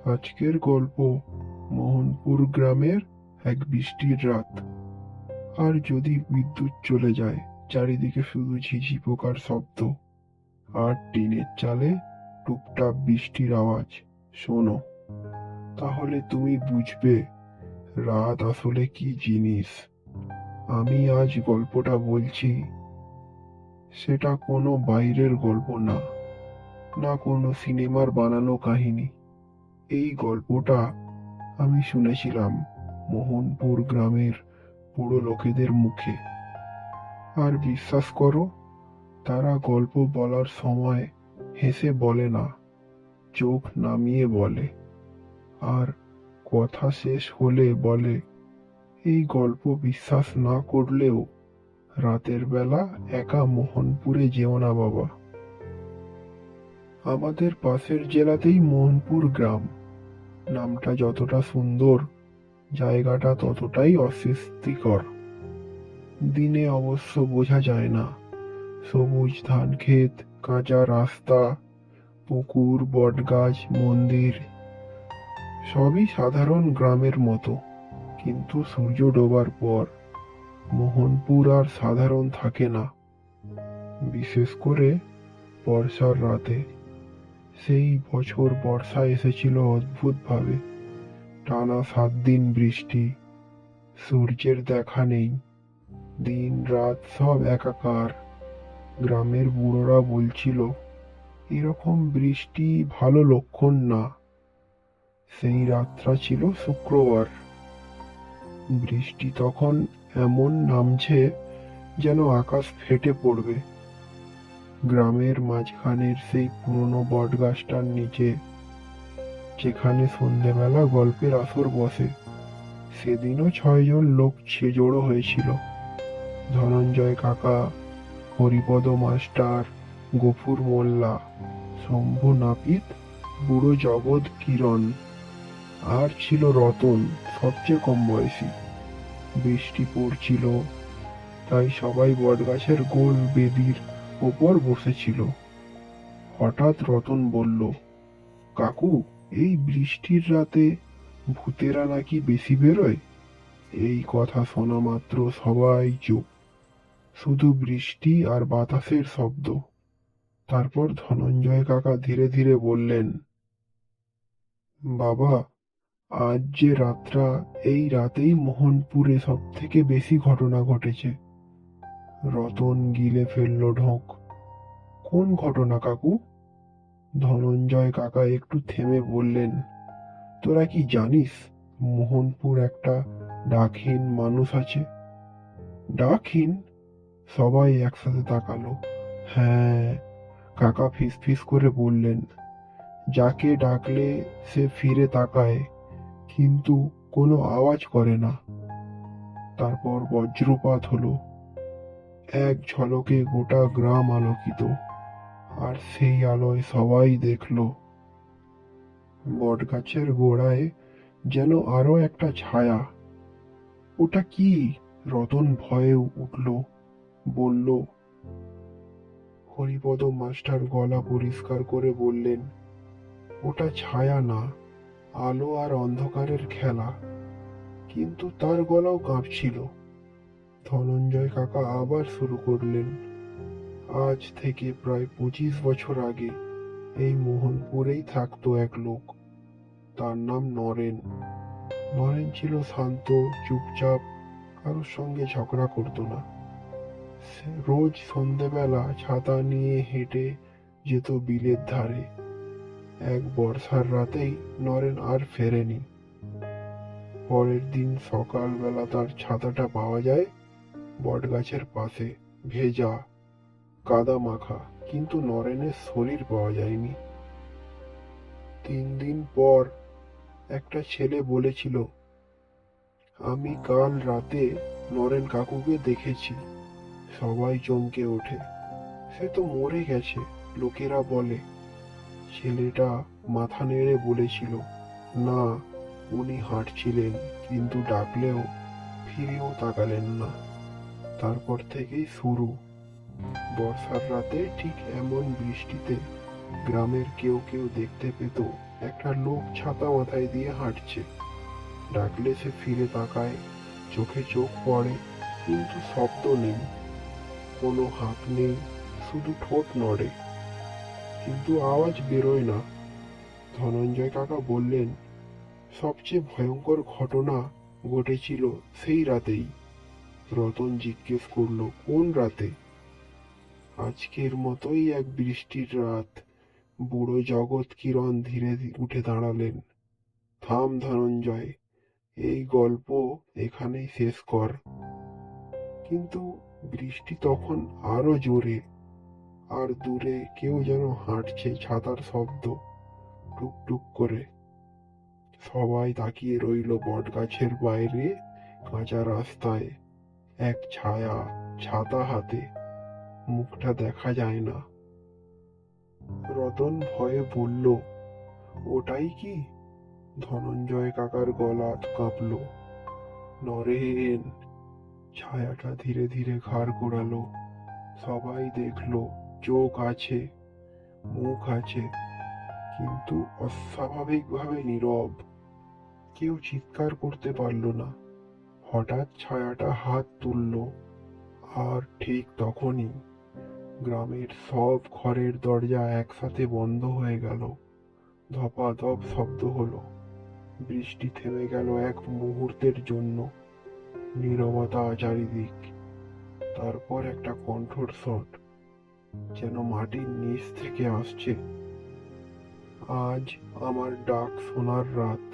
আজকের গল্প মোহনপুর গ্রামের এক বৃষ্টির রাত। আর যদি বিদ্যুৎ চলে যায়, চারিদিকে শুধু ঝিঝি পোকার শব্দ আর টিনের চালে টুপটাপ বৃষ্টির আওয়াজ। শোনো, তাহলে তুমি বুঝবে রাত আসলে কি জিনিস। আমি আজ গল্পটা বলছি, সেটা কোনো বাইরের গল্প না, না কোনো সিনেমার বানানো কাহিনী। এই গল্পটা আমি শুনেছিলাম মোহনপুর গ্রামের বুড়ো লোকেদের মুখে। আর বিশ্বাস করো, তারা গল্প বলার সময় হেসে বলে না, চোখ নামিয়ে বলে। আর কথা শেষ হলে বলে, এই গল্প বিশ্বাস না করলেও রাতের বেলা একা মোহনপুরে যেও না বাবা। আমাদের পাশের জেলাতেই মোহনপুর গ্রাম। নামটা যতটা সুন্দর, জায়গাটা ততটাই অস্বস্তিকর। দিনে অবশ্য বোঝা যায় না, সবুজ ধান ক্ষেত, কাঁচা রাস্তা, পুকুর, বটগাছ, মন্দির, সবই সাধারণ গ্রামের মতো। কিন্তু সূর্য ডোবার পর মোহনপুর আর সাধারণ থাকে না। বিশেষ করে বর্ষার রাতে। সেই বছর বর্ষা এসেছিল অদ্ভুতভাবে। টানা 7 দিন বৃষ্টি, সূর্যের দেখা নেই, দিন রাত সব একাকার। গ্রামের বুড়োরা বলছিল, এরকম বৃষ্টি ভালো লক্ষণ না। সেই রাতটা ছিল শুক্রবার। বৃষ্টি তখন এমন নামছে যেন আকাশ ফেটে পড়বে। গ্রামের মাঝখানের সেই পুরনো বটগাছটার নিচে, যেখানে সন্ধেবেলা গল্পের আসর বসে, সেদিনও 6 জন লোক জড়ো হয়েছিল। ধনঞ্জয় কাকা, হরিপদ মাস্টার, গফুর মোল্লা, শম্ভু নাপিত, বুড়ো জগৎ কিরণ, আর ছিল রতন, সবচেয়ে কম বয়সী। বৃষ্টি পড়ছিল, তাই সবাই বটগাছের গোল বেদির ওপর বসেছিল। হঠাৎ রতন বলল, কাকু, এই বৃষ্টির রাতে ভূতেরা নাকি বেশি বেরোয়। এই কথা শোনা মাত্র সবাই চুপ, শুধু বৃষ্টি আর বাতাসের শব্দ। তারপর ধনঞ্জয় কাকা ধীরে ধীরে বললেন, বাবা, আজ যে রাতটা, এই রাতেই মোহনপুরে সব থেকে বেশি ঘটনা ঘটেছে। রতন গিলে ফেলল ঢোক। কোন ঘটনা কাকু? ধনঞ্জয় কাকা একটু থেমে বললেন, তোরা কি জানিস মোহনপুর একটা ডাকহীন মানুষ আছে? ডাকহীন? সবাই একসাথে তাকালো। হ্যাঁ, কাকা ফিসফিস করে বললেন, যাকে ডাকলে সে ফিরে তাকায়, কিন্তু কোনো আওয়াজ করে না। তারপর বজ্রপাত হলো। এক ঝলকে গোটা গ্রাম আলোকিত। আর সেই আলোয় সবাই দেখল, বটগাছের গোড়ায় যেন আরো একটা ছায়া। ওটা কি? রতন ভয়ে উঠল, বলল। হরিপদ মাস্টার গলা পরিষ্কার করে বললেন, ওটা ছায়া না, আলো আর অন্ধকারের খেলা। কিন্তু তার গলাও কাঁপছিল। ধনঞ্জয় কাকা আবার শুরু করলেন, আজ থেকে প্রায় 25 বছর আগে এই মোহনপুরেই থাকতো এক লোক। তার নাম নরেন। নরেন ছিল শান্ত, চুপচাপ, কারোর সঙ্গে ঝগড়া করতো না। সে রোজ সন্ধেবেলা ছাতা নিয়ে হেঁটে যেত বিলের ধারে। এক বর্ষার রাতেই নরেন আর ফেরেনি। পরের দিন সকালবেলা তার ছাতাটা পাওয়া যায় বটগাছের পাশে, ভেজা, কাদা মাখা, কিন্তু নরেনের শরীর পাওয়া যায়নি। 3 দিন পর একটা ছেলে বলেছিল, আমি কাল রাতে নরেন কাকুকে দেখেছি। সবাই চমকে ওঠে, সে তো মরে গেছে, লোকেরা বলে। ছেলেটা মাথা নেড়ে বলেছিল, না, উনি হাঁটছিলেন, কিন্তু ডাকলেও ফিরেও তাকালেন না। তারপর থেকেই শুরু। বর্ষার রাতে ঠিক এমন বৃষ্টিতে গ্রামের কেউ কেউ দেখতে পেত একটা লোক ছাতা মাথায় দিয়ে হাঁটছে। ডাকলে সে ফিরে তাকায়, চোখে চোখ পড়ে, কিন্তু শব্দ নেই, কোনো হাঁক নেই, শুধু ঠোঁট নড়ে, কিন্তু আওয়াজ বেরোয় না। ধনঞ্জয় কাকা বললেন, সবচেয়ে ভয়ঙ্কর ঘটনা ঘটেছিল সেই রাতেই। রতন জিজ্ঞেস করলো, কোন রাতে? আজকের মতোই এক বৃষ্টির রাত। বুড়ো জগৎ কিরণ ধীরে উঠে দাঁড়ালেন। থাম ধনঞ্জয়, এই গল্প এখানেই শেষ কর। কিন্তু বৃষ্টি তখন আরো জোরে, আর দূরে কেউ যেন হাঁটছে, ছাতার শব্দ টুকটুক করে। সবাই তাকিয়ে রইল বটগাছের বাইরে, কাঁচা রাস্তায় এক ছায়া, ছাতা হাতে, মুখটা দেখা যায় না। রতন ভয়ে বলল, ওটাই কি? ধনঞ্জয় কাকার গলা কাঁপল। নরেন। ছায়াটা ধীরে ধীরে ঘাড় ঘোরালো। সবাই দেখলো, চোখ আছে, মুখ আছে, কিন্তু অস্বাভাবিকভাবে নীরব। কেউ চিৎকার করতে পারল না। হঠাৎ ছায়াটা হাত তুলল, আর ঠিক তখনই গ্রামের সব ঘরের দরজা একসাথে বন্ধ হয়ে গেল। ধপাধপ শব্দ হলো। বৃষ্টি থেমে গেল এক মুহূর্তের জন্য। নীরবতা চারিদিক। তারপর একটা কণ্ঠস্বর, যেন মাটির নিচ থেকে আসছে, আজ আমার ডাক শোনার রাত।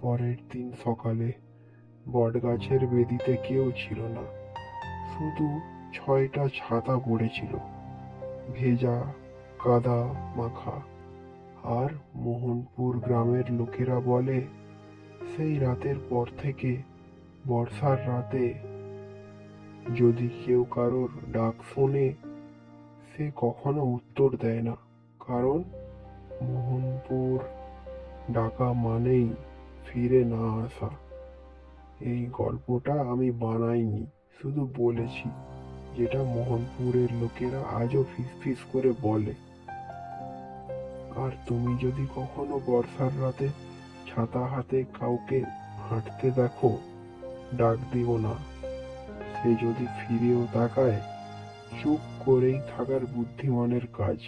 পরের দিন সকালে বটগাছের বেদিতে কেউ ছিল না, শুধু 6টা ছাতা পড়েছিল, ভেজা, কাদা মাখা। আর মোহনপুর গ্রামের লোকেরা বলে, সেই রাতের পর থেকে বর্ষার রাতে যদি কেউ কারোর ডাক শোনে, সে কখনো উত্তর দেয় না, কারণ মোহনপুর ডাকা মানেই ফিরে না আসা। এই গল্পটা আমি বানাইনি, শুধু বলেছি, যেটা মোহনপুরের লোকেরা আজও ফিসফিস করে বলে। আর তুমি যদি কখনো বর্ষার রাতে ছাতা হাতে কাউকে হাঁটতে দেখো, ডাক দিও না। সে যদি ফিরেও তাকায়, চুপ করেই থাকার বুদ্ধিমানের কাজ।